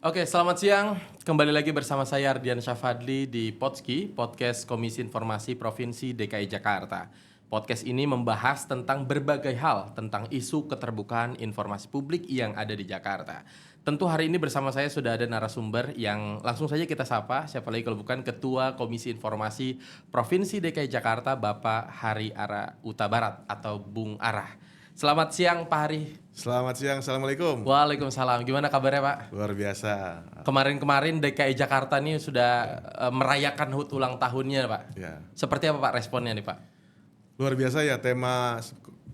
Oke, selamat siang. Kembali lagi bersama saya Ardian Syafadli di Podski, Podcast Komisi Informasi Provinsi DKI Jakarta. Podcast ini membahas tentang berbagai hal tentang isu keterbukaan informasi publik yang ada di Jakarta. Tentu hari ini bersama saya sudah ada narasumber yang langsung saja kita sapa, siapa lagi kalau bukan Ketua Komisi Informasi Provinsi DKI Jakarta, Bapak Hari Ara Utabarat atau Bung Arah. Selamat siang Pak Hari. Selamat siang, Assalamualaikum. Waalaikumsalam. Gimana kabarnya Pak? Luar biasa. Kemarin-kemarin DKI Jakarta nih sudah merayakan HUT ulang tahunnya Pak. Ya. Seperti apa Pak responnya nih Pak? Luar biasa ya, tema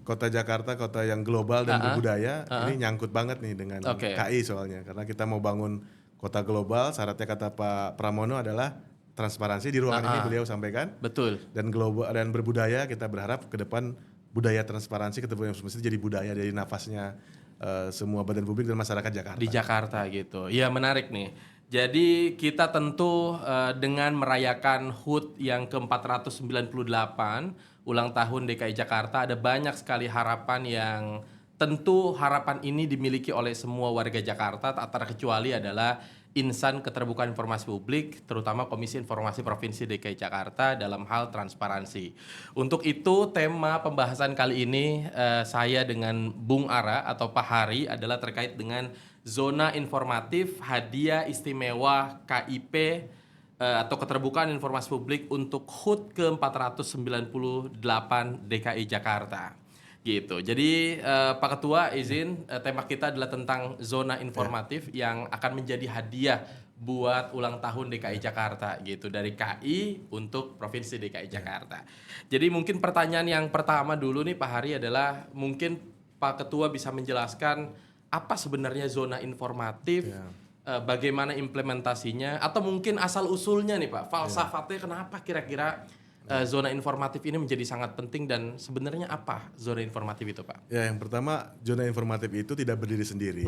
Kota Jakarta, kota yang global dan berbudaya, ini nyangkut banget nih dengan KI soalnya. Karena kita mau bangun kota global, syaratnya kata Pak Pramono adalah transparansi, di ruangan ini beliau sampaikan. Betul. Dan global dan berbudaya, kita berharap ke depan budaya transparansi, keterbukaan informasi jadi budaya, dari nafasnya semua badan publik dan masyarakat Jakarta. Di Jakarta gitu. Iya menarik nih. Jadi kita tentu dengan merayakan HUT yang ke-498 ulang tahun DKI Jakarta, ada banyak sekali harapan yang tentu harapan ini dimiliki oleh semua warga Jakarta, tak terkecuali adalah insan keterbukaan informasi publik, terutama Komisi Informasi Provinsi DKI Jakarta dalam hal transparansi. Untuk itu tema pembahasan kali ini saya dengan Bung Ara atau Pak Hari adalah terkait dengan zona informatif hadiah istimewa KIP atau keterbukaan informasi publik untuk HUT ke-498 DKI Jakarta. Gitu. Jadi Pak Ketua izin tema kita adalah tentang zona informatif yang akan menjadi hadiah buat ulang tahun DKI Jakarta gitu, dari KI untuk Provinsi DKI Jakarta. Jadi mungkin pertanyaan yang pertama dulu nih Pak Hari adalah mungkin Pak Ketua bisa menjelaskan apa sebenarnya zona informatif, bagaimana implementasinya, atau mungkin asal usulnya nih Pak, falsafatnya kenapa kira-kira zona informatif ini menjadi sangat penting, dan sebenarnya apa zona informatif itu Pak? Ya, yang pertama, zona informatif itu tidak berdiri sendiri.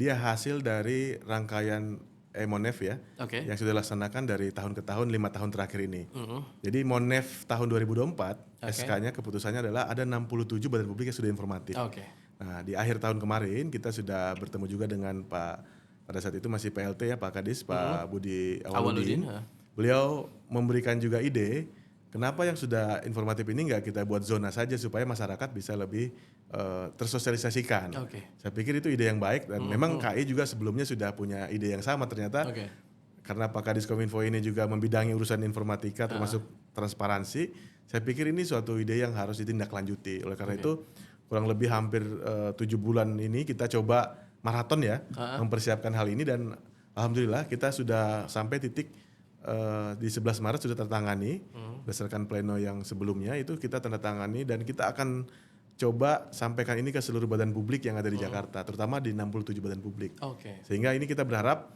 Dia hasil dari rangkaian Monef ya, yang sudah dilaksanakan dari tahun ke tahun 5 tahun terakhir ini. Jadi Monef tahun 2024, SK-nya keputusannya adalah ada 67 badan publik yang sudah informatif. Nah, di akhir tahun kemarin kita sudah bertemu juga dengan pada saat itu masih PLT ya, Pak Kadis, Pak Budi Awaludin. Beliau memberikan juga ide, kenapa yang sudah informatif ini nggak kita buat zona saja supaya masyarakat bisa lebih tersosialisasikan. Saya pikir itu ide yang baik, dan memang KI juga sebelumnya sudah punya ide yang sama ternyata. Karena Pak Kadis Kominfo ini juga membidangi urusan informatika termasuk transparansi, saya pikir ini suatu ide yang harus ditindaklanjuti. Oleh karena itu kurang lebih hampir 7 bulan ini kita coba maraton ya, mempersiapkan hal ini, dan alhamdulillah kita sudah sampai titik di 11 Maret sudah tertangani berdasarkan pleno yang sebelumnya itu kita tanda tangani, dan kita akan coba sampaikan ini ke seluruh badan publik yang ada di Jakarta, terutama di 67 badan publik. Sehingga ini kita berharap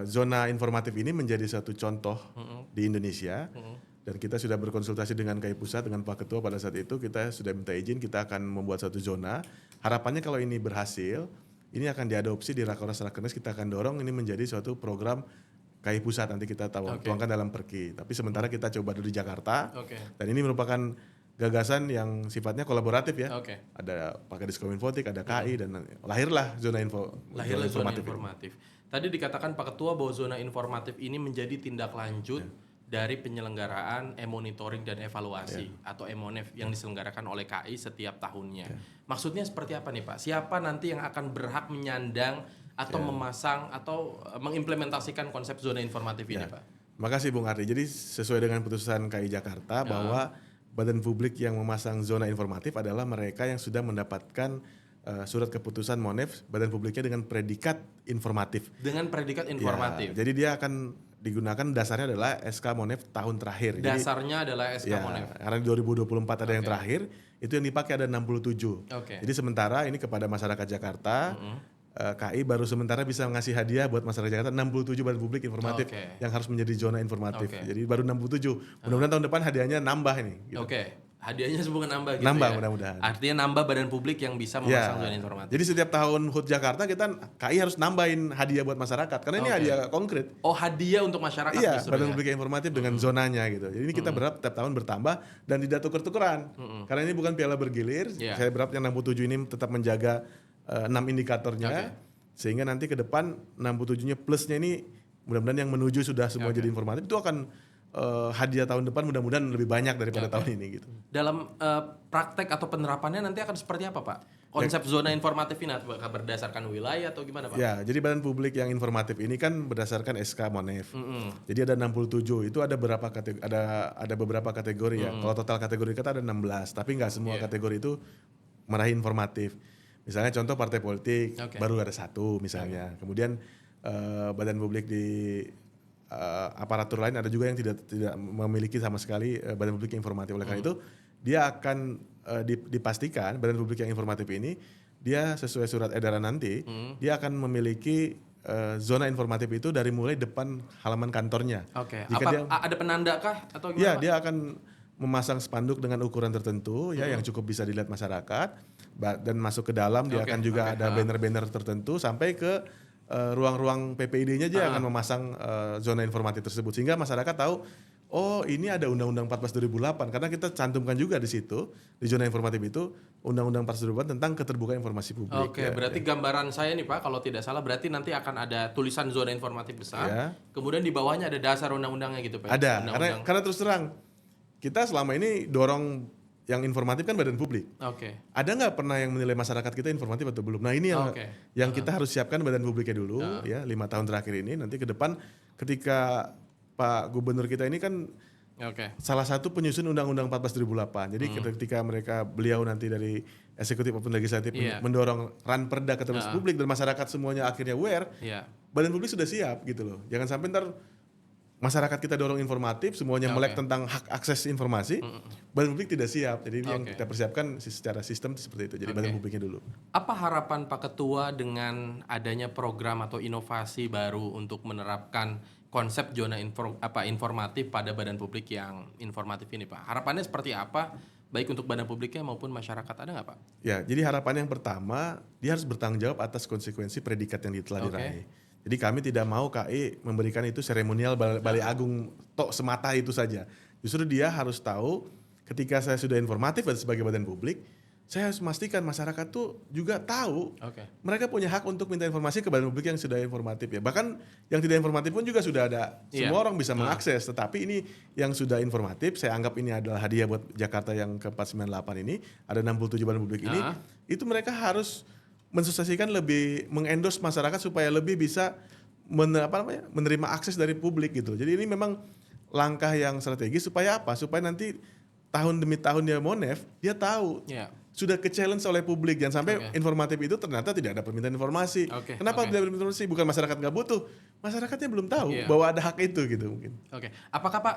zona informatif ini menjadi satu contoh di Indonesia, dan kita sudah berkonsultasi dengan KI Pusat, dengan Pak Ketua pada saat itu kita sudah minta izin, kita akan membuat satu zona. Harapannya kalau ini berhasil, ini akan diadopsi di Rakernas, kita akan dorong ini menjadi suatu program KI Pusat, nanti kita tuangkan dalam Perki. Tapi sementara kita coba dulu di Jakarta, dan ini merupakan gagasan yang sifatnya kolaboratif ya. Ada Pak Kadis Kominfotik, ada KI, dan lahirlah zona informatif. Tadi dikatakan Pak Ketua bahwa zona informatif ini menjadi tindak lanjut dari penyelenggaraan monitoring dan evaluasi atau Monef yang diselenggarakan oleh KI setiap tahunnya. Maksudnya seperti apa nih Pak? Siapa nanti yang akan berhak menyandang atau memasang atau mengimplementasikan konsep zona informatif ini Pak? Makasih Bung Ardi. Jadi sesuai dengan putusan KI Jakarta bahwa badan publik yang memasang zona informatif adalah mereka yang sudah mendapatkan surat keputusan Monef badan publiknya dengan predikat informatif. Dengan predikat informatif. Jadi dia akan digunakan, dasarnya adalah SK Monef tahun terakhir. Dasarnya adalah SK Monef. Karena di 2024 ada yang terakhir, itu yang dipakai ada 67. Jadi sementara ini kepada masyarakat Jakarta, KI baru sementara bisa ngasih hadiah buat masyarakat Jakarta 67 badan publik informatif yang harus menjadi zona informatif. Jadi baru 67. Mudah-mudahan tahun depan hadiahnya nambah ini. Gitu. Hadiahnya semoga nambah gitu. Nambah mudah-mudahan. Artinya nambah badan publik yang bisa memasang zona informatif. Jadi setiap tahun HUT Jakarta KI harus nambahin hadiah buat masyarakat karena ini hadiah konkret. Oh, hadiah untuk masyarakat justru. Badan publik yang informatif dengan zonanya gitu. Jadi ini kita berharap tiap tahun bertambah dan tidak tuker-tukeran. Karena ini bukan piala bergilir. Saya berharap yang 67 ini tetap menjaga 6 indikatornya. Sehingga nanti ke depan 67-nya plusnya ini mudah-mudahan yang menuju sudah semua jadi informatif itu akan hadiah tahun depan mudah-mudahan lebih banyak daripada tahun ini gitu. Dalam praktek atau penerapannya nanti akan seperti apa Pak? Konsep zona informatif ini apakah berdasarkan wilayah atau gimana Pak? Ya, jadi Badan Publik yang informatif ini kan berdasarkan SK Monef. Jadi ada 67, itu ada beberapa kategori ya. Kalau total kategori kita ada 16, tapi nggak semua kategori itu meraih informatif. Misalnya contoh partai politik baru ada 1 misalnya. Kemudian badan publik di aparatur lain ada juga yang tidak memiliki sama sekali badan publik yang informatif. Oleh karena itu dia akan dipastikan badan publik yang informatif ini dia sesuai surat edaran nanti dia akan memiliki zona informatif itu dari mulai depan halaman kantornya. Jika ada penanda kah atau gimana? Ya, dia akan memasang spanduk dengan ukuran tertentu ya yang cukup bisa dilihat masyarakat dan masuk ke dalam dia akan juga ada banner-banner tertentu sampai ke ruang-ruang PPID-nya dia akan memasang zona informatif tersebut sehingga masyarakat tahu oh ini ada Undang-Undang 14 2008 karena kita cantumkan juga di situ di zona informatif itu Undang-Undang 14 2008 tentang keterbukaan informasi publik. Berarti gambaran saya nih Pak kalau tidak salah berarti nanti akan ada tulisan zona informatif besar. Kemudian di bawahnya ada dasar undang-undangnya gitu Pak. Ada karena terus terang kita selama ini dorong yang informatif kan badan publik. Ada nggak pernah yang menilai masyarakat kita informatif atau belum? Nah ini yang kita harus siapkan badan publiknya dulu ya 5 tahun terakhir ini nanti ke depan ketika Pak Gubernur kita ini kan salah satu penyusun Undang-Undang 14 2008. Jadi ketika beliau nanti dari eksekutif maupun legislatif mendorong ranperda ke publik dan masyarakat semuanya akhirnya aware, badan publik sudah siap gitu loh. Jangan sampai ntar masyarakat kita dorong informatif, semuanya melek tentang hak akses informasi, badan publik tidak siap. Jadi yang kita persiapkan secara sistem seperti itu. Jadi badan publiknya dulu. Apa harapan Pak Ketua dengan adanya program atau inovasi baru untuk menerapkan konsep zona informatif pada badan publik yang informatif ini Pak? Harapannya seperti apa? Baik untuk badan publiknya maupun masyarakat ada nggak Pak? Ya, jadi harapan yang pertama dia harus bertanggung jawab atas konsekuensi predikat yang telah diraih. Jadi kami tidak mau KI memberikan itu seremonial Balai Agung tok semata itu saja. Justru dia harus tahu ketika saya sudah informatif sebagai badan publik, saya harus memastikan masyarakat tuh juga tahu mereka punya hak untuk minta informasi ke badan publik yang sudah informatif ya. Bahkan yang tidak informatif pun juga sudah ada. Semua orang bisa mengakses. Tetapi ini yang sudah informatif, saya anggap ini adalah hadiah buat Jakarta yang ke-498 ini. Ada 67 badan publik ini. Itu mereka harus mensuksesikan lebih mengendorse masyarakat supaya lebih bisa menerima akses dari publik gitu. Jadi ini memang langkah yang strategis supaya apa? Supaya nanti tahun demi tahun dia Monef, dia tahu sudah ke-challenge oleh publik. Jangan sampai informatif itu ternyata tidak ada permintaan informasi. Kenapa tidak ada permintaan informasi? Bukan masyarakat nggak butuh, masyarakatnya belum tahu bahwa ada hak itu gitu mungkin. Apakah Pak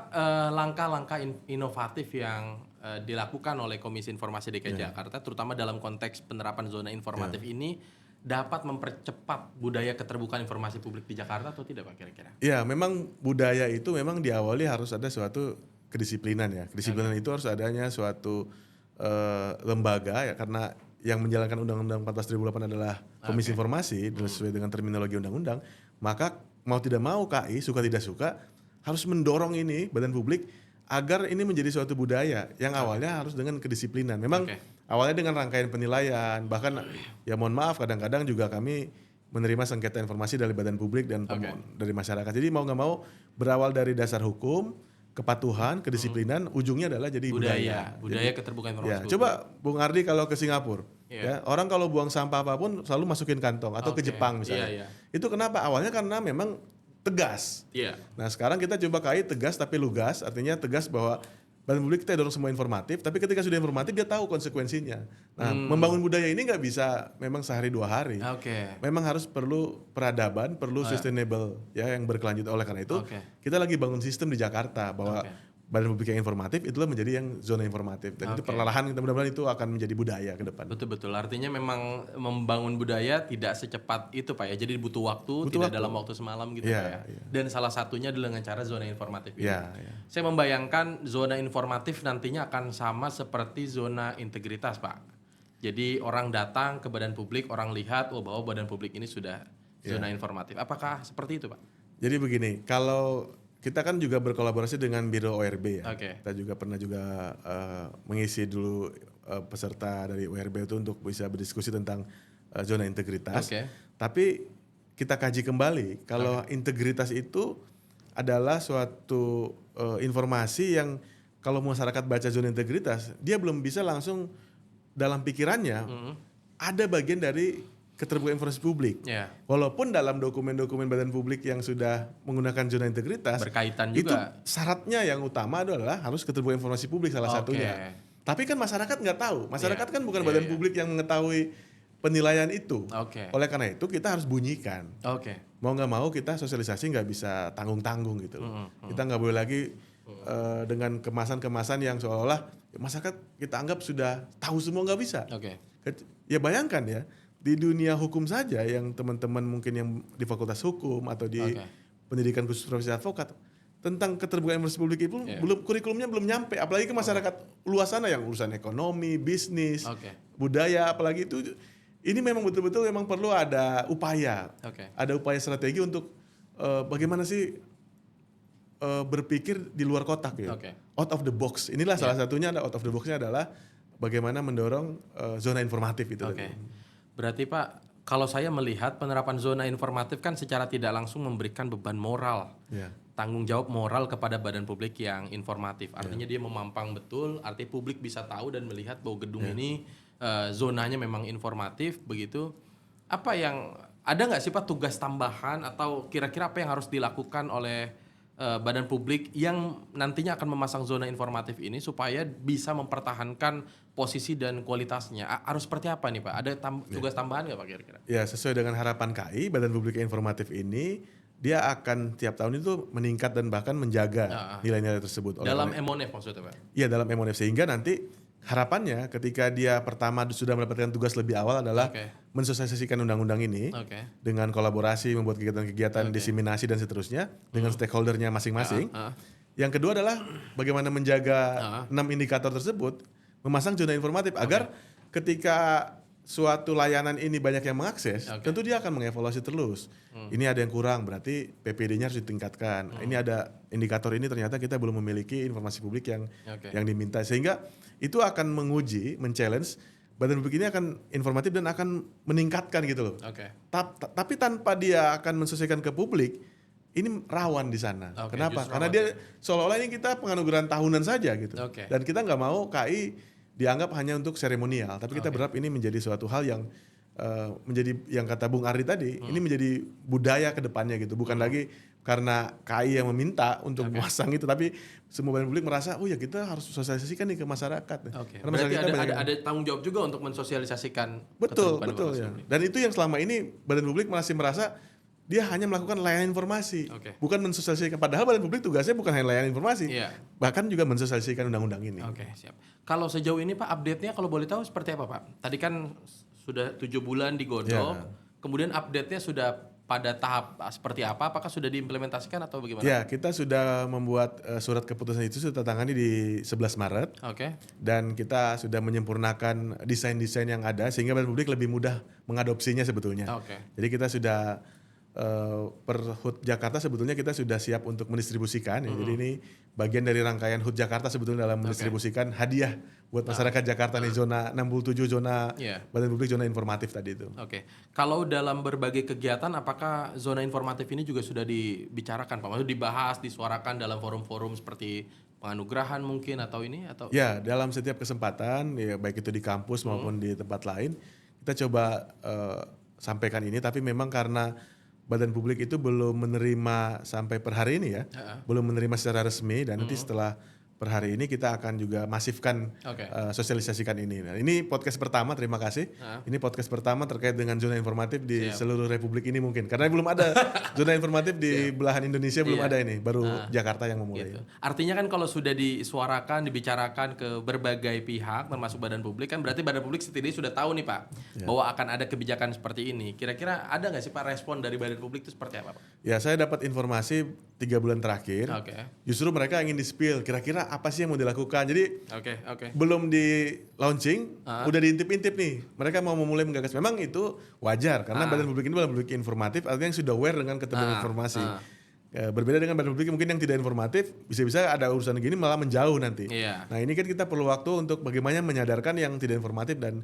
langkah-langkah inovatif yang dilakukan oleh Komisi Informasi DKI Jakarta, terutama dalam konteks penerapan zona informatif ini, dapat mempercepat budaya keterbukaan informasi publik di Jakarta atau tidak Pak kira-kira? Ya, memang budaya itu memang diawali harus ada suatu kedisiplinan ya. Kedisiplinan itu harus adanya suatu lembaga ya karena yang menjalankan Undang-Undang 14 2008 adalah Komisi Informasi sesuai dengan terminologi undang-undang, maka mau tidak mau KI suka tidak suka harus mendorong ini badan publik agar ini menjadi suatu budaya yang awalnya harus dengan kedisiplinan. Memang awalnya dengan rangkaian penilaian, bahkan ya mohon maaf kadang-kadang juga kami menerima sengketa informasi dari badan publik dan dari masyarakat. Jadi mau nggak mau berawal dari dasar hukum, kepatuhan, kedisiplinan, ujungnya adalah jadi budaya jadi, keterbukaan informasi. Coba Bung Ardi kalau ke Singapura, ya orang kalau buang sampah apapun selalu masukin kantong atau ke Jepang misalnya. Itu kenapa? Awalnya karena memang tegas. Nah sekarang kita coba KI tegas tapi lugas, artinya tegas bahwa badan publik kita dorong semua informatif, tapi ketika sudah informatif dia tahu konsekuensinya. Nah membangun budaya ini nggak bisa memang sehari 2 hari. Memang harus perlu peradaban, perlu sustainable ya yang berkelanjutan. Oleh karena itu kita lagi bangun sistem di Jakarta bahwa badan publik yang informatif itulah menjadi yang zona informatif dan itu perlahan kita mudah-mudahan itu akan menjadi budaya ke depan. Betul artinya memang membangun budaya tidak secepat itu Pak ya, jadi butuh waktu, tidak dalam waktu semalam gitu Pak ya. Dan salah satunya adalah dengan cara zona informatif ini. Saya membayangkan zona informatif nantinya akan sama seperti zona integritas Pak. Jadi orang datang ke badan publik, orang lihat bahwa badan publik ini sudah zona informatif. Apakah seperti itu Pak? Jadi begini, kalau kita kan juga berkolaborasi dengan Biro ORB ya. Kita juga pernah mengisi dulu peserta dari ORB itu untuk bisa berdiskusi tentang zona integritas. Tapi kita kaji kembali kalau integritas itu adalah suatu informasi yang kalau masyarakat baca zona integritas, dia belum bisa langsung dalam pikirannya ada bagian dari keterbukaan informasi publik. Walaupun dalam dokumen-dokumen badan publik yang sudah menggunakan zona integritas, berkaitan juga. Itu syaratnya yang utama adalah harus keterbukaan informasi publik salah satunya. Tapi kan masyarakat nggak tahu. Masyarakat kan bukan badan publik yang mengetahui penilaian itu. Oleh karena itu kita harus bunyikan. Mau nggak mau kita sosialisasi nggak bisa tanggung-tanggung gitu. Kita nggak boleh lagi dengan kemasan-kemasan yang seolah-olah masyarakat kita anggap sudah tahu semua, nggak bisa. Ya bayangkan ya, di dunia hukum saja yang teman-teman mungkin yang di fakultas hukum atau di pendidikan khusus profesi advokat, tentang keterbukaan informasi publik itu belum, kurikulumnya belum nyampe, apalagi ke masyarakat luas sana yang urusan ekonomi, bisnis, budaya, apalagi itu. Ini memang betul-betul memang perlu ada upaya, ada upaya strategi untuk bagaimana sih berpikir di luar kotak ya, out of the box. Inilah salah satunya, ada out of the boxnya adalah bagaimana mendorong zona informatif itu. Berarti Pak, kalau saya melihat penerapan zona informatif kan secara tidak langsung memberikan beban moral, tanggung jawab moral kepada badan publik yang informatif. Artinya dia memampang betul, artinya publik bisa tahu dan melihat bahwa gedung ini zonanya memang informatif begitu. Apa yang ada nggak sih Pak tugas tambahan atau kira-kira apa yang harus dilakukan oleh badan publik yang nantinya akan memasang zona informatif ini supaya bisa mempertahankan posisi dan kualitasnya? Harus seperti apa nih Pak? Ada tugas tambahan nggak Pak kira-kira? Ya, sesuai dengan harapan KAI, Badan Publik Informatif ini dia akan tiap tahun itu meningkat dan bahkan menjaga nilai-nilai tersebut. Dalam MONEF maksudnya Pak? Iya, dalam MONEF, sehingga nanti harapannya ketika dia pertama sudah mendapatkan tugas lebih awal adalah mensosialisasikan undang-undang ini dengan kolaborasi, membuat kegiatan-kegiatan diseminasi dan seterusnya dengan stakeholdernya masing-masing. Yang kedua adalah bagaimana menjaga 6 indikator tersebut, memasang zona informatif agar ketika suatu layanan ini banyak yang mengakses, tentu dia akan mengevaluasi terus. Ini ada yang kurang, berarti PPD-nya harus ditingkatkan. Ini ada indikator ini ternyata kita belum memiliki informasi publik yang diminta, sehingga itu akan menguji, men-challenge badan publik ini akan informatif dan akan meningkatkan gitu loh. Tapi tanpa dia akan mensesuaikan ke publik, ini rawan di sana. Kenapa? Karena dia seolah-olah ini kita penganugerahan tahunan saja gitu. Dan kita nggak mau KAI dianggap hanya untuk seremonial, tapi kita berharap ini menjadi suatu hal yang menjadi yang kata Bung Ardi tadi, ini menjadi budaya ke depannya gitu. Bukan lagi karena KAI yang meminta untuk memasang itu, tapi semua badan publik merasa, oh ya kita harus sosialisasikan nih ke masyarakat. Karena berarti ada tanggung jawab juga untuk mensosialisasikan. Betul ya. Dan itu yang selama ini badan publik masih merasa dia hanya melakukan layanan informasi, bukan mensosialisasikan. Padahal badan publik tugasnya bukan hanya layanan informasi, bahkan juga mensosialisasikan undang-undang ini. Siap. Kalau sejauh ini Pak, update-nya kalau boleh tahu seperti apa Pak? Tadi kan sudah 7 bulan digodok, kemudian update-nya sudah pada tahap seperti apa? Apakah sudah diimplementasikan atau bagaimana? Ya, kita sudah membuat surat keputusan itu, sudah tangani di 11 Maret. Dan kita sudah menyempurnakan desain-desain yang ada sehingga badan publik lebih mudah mengadopsinya sebetulnya. Jadi kita sudah per HUT Jakarta sebetulnya kita sudah siap untuk mendistribusikan. Jadi ini bagian dari rangkaian HUT Jakarta sebetulnya dalam mendistribusikan hadiah buat masyarakat Jakarta nih, zona 67 zona badan publik zona informatif tadi itu. Kalau dalam berbagai kegiatan apakah zona informatif ini juga sudah dibicarakan Pak? Maksudnya dibahas, disuarakan dalam forum-forum seperti penganugerahan mungkin atau ini atau? Ya, dalam setiap kesempatan ya baik itu di kampus maupun di tempat lain kita coba sampaikan ini, tapi memang karena badan publik itu belum menerima sampai per hari ini ya, belum menerima secara resmi, dan nanti setelah per hari ini kita akan juga masifkan sosialisasikan ini. Nah, ini podcast pertama, terima kasih. Ini podcast pertama terkait dengan zona informatif di seluruh Republik ini mungkin. Karena belum ada zona informatif di belahan Indonesia, belum ada ini, baru Jakarta yang memulai. Artinya kan kalau sudah disuarakan, dibicarakan ke berbagai pihak termasuk badan publik, kan berarti badan publik setidaknya sudah tahu nih Pak, bahwa akan ada kebijakan seperti ini. Kira-kira ada nggak sih Pak respon dari badan publik itu seperti apa Pak? Ya, saya dapat informasi 3 bulan terakhir, justru mereka ingin di-spill kira-kira apa sih yang mau dilakukan. Jadi belum di launching, udah diintip-intip nih. Mereka mau memulai menggagas. Memang itu wajar karena badan publik ini badan publik informatif, artinya yang sudah aware dengan keterbatasan informasi. Berbeda dengan badan publik mungkin yang tidak informatif, bisa-bisa ada urusan gini malah menjauh nanti. Nah ini kan kita perlu waktu untuk bagaimana menyadarkan yang tidak informatif dan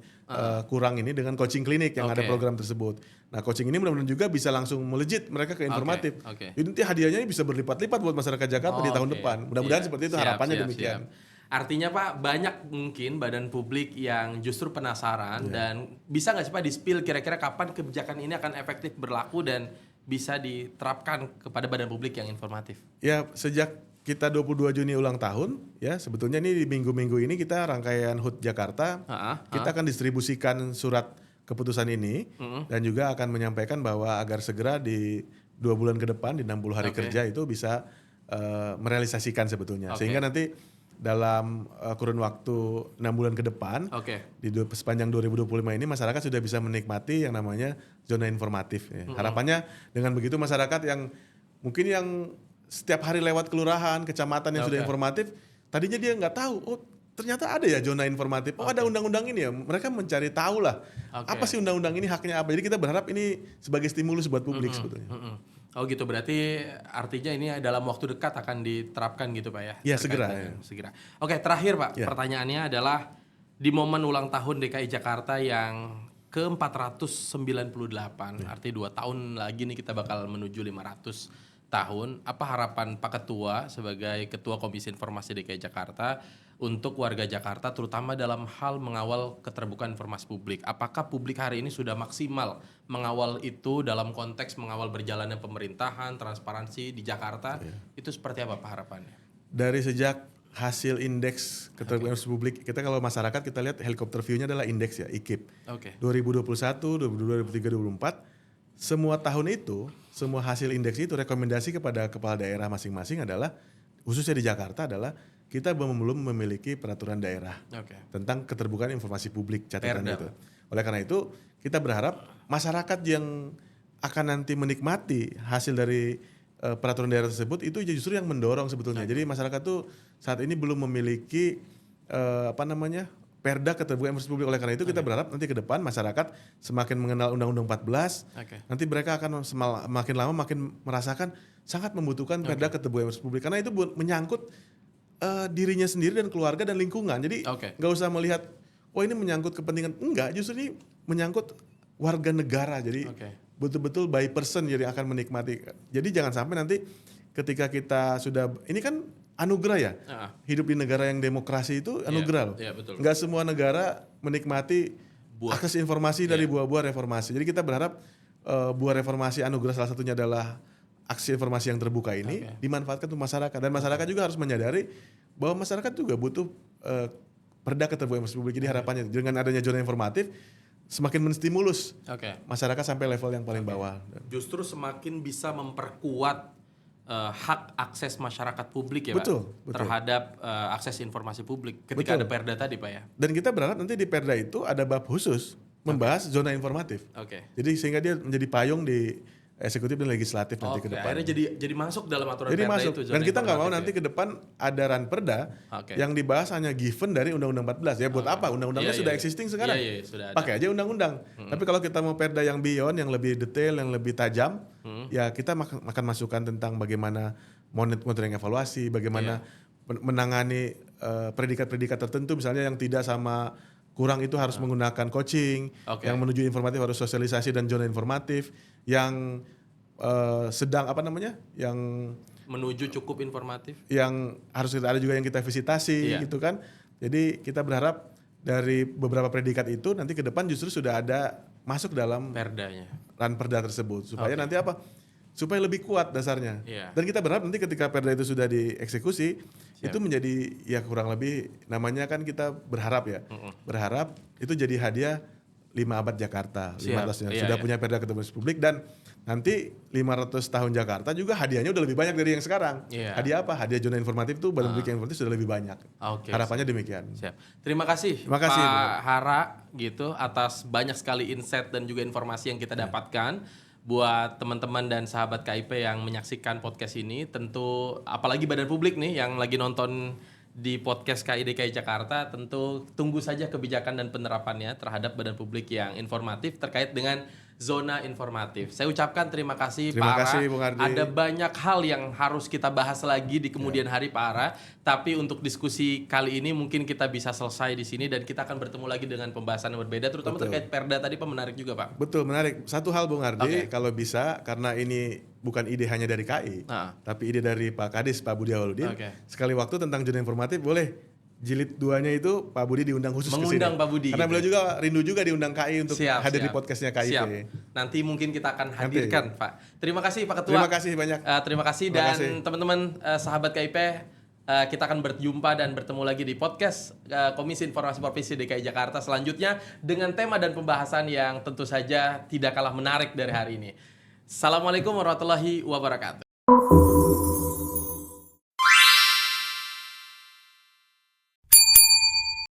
kurang ini dengan coaching klinik yang ada program tersebut. Nah coaching ini mudah-mudahan juga bisa langsung melejit mereka ke informatif. Jadi nanti hadiahnya bisa berlipat-lipat buat masyarakat Jakarta di tahun depan. Mudah-mudahan seperti itu, harapannya demikian. Artinya Pak, banyak mungkin badan publik yang justru penasaran dan bisa nggak sih Pak di-spill kira-kira kapan kebijakan ini akan efektif berlaku dan bisa diterapkan kepada badan publik yang informatif? Ya, sejak kita 22 Juni ulang tahun, ya sebetulnya ini di minggu-minggu ini kita rangkaian HUT Jakarta, kita akan distribusikan surat keputusan ini dan juga akan menyampaikan bahwa agar segera di 2 bulan ke depan, di 60 hari kerja itu bisa merealisasikan sebetulnya. Sehingga nanti dalam kurun waktu 6 bulan ke depan, di sepanjang 2025 ini masyarakat sudah bisa menikmati yang namanya zona informatif. Ya. Harapannya dengan begitu masyarakat yang mungkin yang setiap hari lewat kelurahan, kecamatan yang sudah informatif, tadinya dia nggak tahu, oh ternyata ada ya zona informatif, oh ada undang-undang ini ya, mereka mencari tahu lah, apa sih undang-undang ini, haknya apa. Jadi kita berharap ini sebagai stimulus buat publik sebetulnya. Oh gitu, berarti artinya ini dalam waktu dekat akan diterapkan gitu Pak ya? Ya segera. Segera. Oke, terakhir Pak, pertanyaannya adalah di momen ulang tahun DKI Jakarta yang ke-498, artinya 2 tahun lagi nih kita bakal menuju 500 tahun. Apa harapan Pak Ketua sebagai Ketua Komisi Informasi DKI Jakarta untuk warga Jakarta terutama dalam hal mengawal keterbukaan informasi publik? Apakah publik hari ini sudah maksimal mengawal itu dalam konteks mengawal berjalannya pemerintahan, transparansi di Jakarta? Itu seperti apa Pak harapannya? Dari sejak hasil indeks keterbukaan informasi publik, kita kalau masyarakat kita lihat helikopter view-nya adalah indeks ya, IKIP. 2021, 2023, 2024, semua tahun itu, semua hasil indeks itu rekomendasi kepada kepala daerah masing-masing adalah, khususnya di Jakarta adalah, kita belum memiliki peraturan daerah tentang keterbukaan informasi publik, catatan itu. Oleh karena itu, kita berharap masyarakat yang akan nanti menikmati hasil dari peraturan daerah tersebut itu justru yang mendorong sebetulnya. Jadi masyarakat tuh saat ini belum memiliki perda keterbukaan informasi publik. Oleh karena itu kita berharap nanti ke depan masyarakat semakin mengenal Undang-Undang 14, nanti mereka akan makin lama makin merasakan sangat membutuhkan perda keterbukaan informasi publik karena itu menyangkut dirinya sendiri dan keluarga dan lingkungan. Jadi nggak usah melihat, oh ini menyangkut kepentingan, enggak, justru ini menyangkut warga negara. Jadi betul-betul by person jadi akan menikmati. Jadi jangan sampai nanti ketika kita sudah, ini kan anugerah ya, hidup di negara yang demokrasi itu anugerah loh. Nggak semua negara menikmati akses informasi dari buah-buah reformasi. Jadi kita berharap buah reformasi anugerah salah satunya adalah akses informasi yang terbuka ini dimanfaatkan untuk masyarakat. Dan masyarakat juga harus menyadari bahwa masyarakat juga butuh perda keterbukaan informasi publik. Jadi harapannya dengan adanya zona informatif semakin menstimulus masyarakat sampai level yang paling bawah. Justru semakin bisa memperkuat hak akses masyarakat publik ya betul. Terhadap akses informasi publik ketika ada perda tadi Pak ya. Dan kita berharap nanti di perda itu ada bab khusus membahas zona informatif. Jadi sehingga dia menjadi payung di eksekutif dan legislatif nanti ke depan. Akhirnya jadi masuk dalam aturan perda itu. Dan kita nggak mau nanti ke depan ada ranperda yang dibahas hanya given dari Undang-Undang 14. Ya buat apa? Undang-undangnya sudah existing sekarang. Pakai aja undang-undang. Tapi kalau kita mau perda yang beyond, yang lebih detail, yang lebih tajam, ya kita akan masukkan tentang bagaimana monitoring evaluasi, bagaimana menangani predikat-predikat tertentu misalnya yang tidak sama kurang itu harus menggunakan coaching, yang menuju informatif harus sosialisasi dan zona informatif, yang sedang yang menuju cukup informatif, yang harus kita ada juga yang kita visitasi gitu kan. Jadi kita berharap dari beberapa predikat itu nanti ke depan justru sudah ada masuk dalam perdanya, ranperda tersebut supaya nanti supaya lebih kuat dasarnya. Dan kita berharap nanti ketika perda itu sudah dieksekusi, itu menjadi ya kurang lebih namanya kan kita berharap ya. Berharap itu jadi hadiah 5 abad Jakarta, 500-nya. Sudah punya perda keterbukaan publik dan nanti 500 tahun Jakarta juga hadiahnya udah lebih banyak dari yang sekarang. Hadiah apa? Hadiah zona informatif itu badan publik yang informatif sudah lebih banyak. Harapannya demikian. Terima kasih Pak Hara gitu atas banyak sekali insight dan juga informasi yang kita dapatkan. Buat teman-teman dan sahabat KIP yang menyaksikan podcast ini, tentu apalagi badan publik nih yang lagi nonton di podcast KIDKI Jakarta, tentu tunggu saja kebijakan dan penerapannya terhadap badan publik yang informatif terkait dengan Zona Informatif. Saya ucapkan terima kasih Terima Pak Ara. kasih, Bung Ardi. Ada banyak hal yang harus kita bahas lagi di kemudian hari Pak Ara. Tapi untuk diskusi kali ini mungkin kita bisa selesai di sini dan kita akan bertemu lagi dengan pembahasan yang berbeda, terutama terkait Perda tadi, Pak, menarik juga, Pak. Betul, menarik. Satu hal Bung Ardi, kalau bisa, karena ini bukan ide hanya dari KI, tapi ide dari Pak Kadis, Pak Budi Awaludin. Sekali waktu tentang Zona Informatif boleh jilid 2-nya itu Pak Budi diundang khusus ke sini. Mengundang Pak Budi. Karena beliau juga rindu juga diundang KI untuk hadir di podcastnya KIP. Siap. Nanti mungkin kita akan hadirkan, Pak. Terima kasih Pak Ketua. Terima kasih banyak. Terima kasih dan teman-teman sahabat KIP, kita akan berjumpa dan bertemu lagi di podcast Komisi Informasi Provinsi DKI Jakarta selanjutnya dengan tema dan pembahasan yang tentu saja tidak kalah menarik dari hari ini. Assalamualaikum warahmatullahi wabarakatuh.